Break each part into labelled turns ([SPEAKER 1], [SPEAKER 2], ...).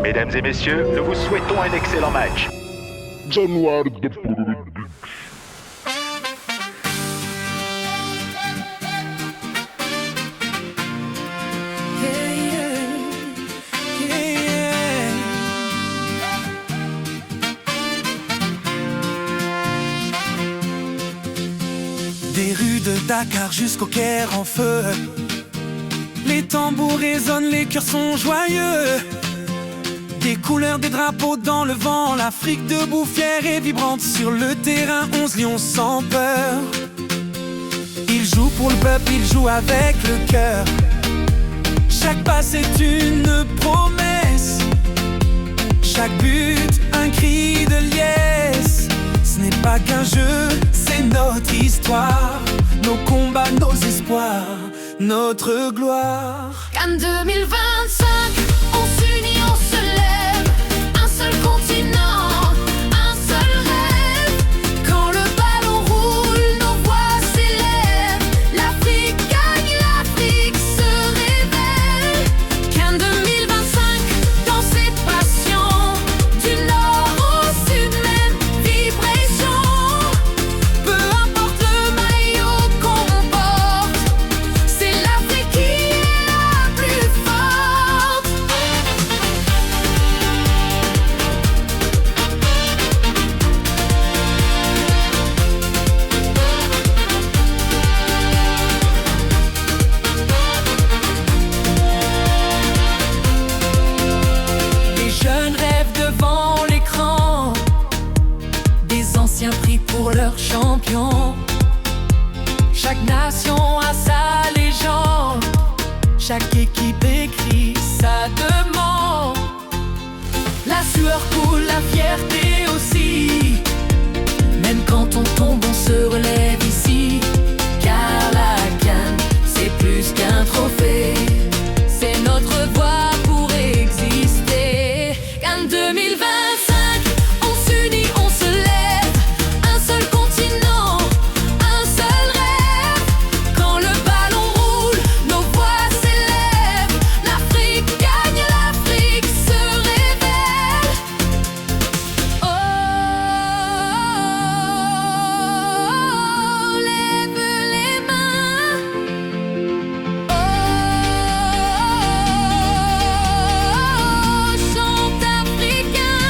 [SPEAKER 1] Mesdames et messieurs, nous vous souhaitons un excellent match.
[SPEAKER 2] Januar de
[SPEAKER 3] Des rues de Dakar jusqu'au Caire en feu. Les tambours résonnent, les cœurs sont joyeux. Des couleurs, des drapeaux dans le vent. L'Afrique debout, fière et vibrante. Sur le terrain, 11 lions sans peur. Ils jouent pour le peuple, ils jouent avec le cœur. Chaque passe est une promesse. Chaque but, un cri de liesse. Ce n'est pas qu'un jeu, c'est notre histoire. Nos combats, nos espoirs, notre gloire.
[SPEAKER 4] Cannes 2025, on s'unit, on se lève. Un seul continent, un seul rêve. Quand le ballon roule, nos voix s'élèvent. L'Afrique gagne, l'Afrique se révèle. Cannes 2025, dans cette passion. Du nord au sud, même vibration. Peu importe le maillot qu'on porte, c'est l'Afrique qui est la plus forte.
[SPEAKER 3] Les jeunes rêvent devant l'écran. Des anciens prient pour leurs champions. Chaque nation a sa légende. Chaque équipe écrit sa demande. La sueur coule, la fierté aussi. Même quand on tombe, on se relève ici. Car la CAN, c'est plus qu'un trophée. C'est notre voie pour exister. CAN 2025, on s'unit, on se lève. Un seul continent, un seul rêve. Quand le ballon roule, nos voix s'élèvent. L'Afrique gagne, l'Afrique se révèle. Oh, lève les mains. Oh, chante africain.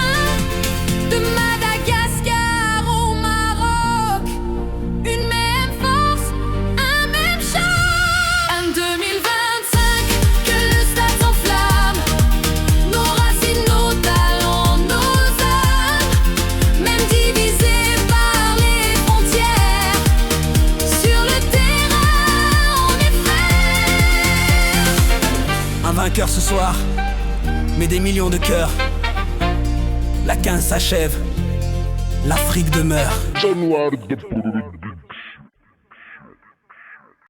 [SPEAKER 3] De Madagascar au Maroc, une même force, un même chant. Cannes 2025, que le stade s'enflamme. Nos racines, nos talents, nos âmes. Même divisés par les frontières, sur le terrain, on est frères. Un vainqueur ce soir, mais des millions de cœurs. La CAN s'achève, l'Afrique demeure.
[SPEAKER 2] Januar de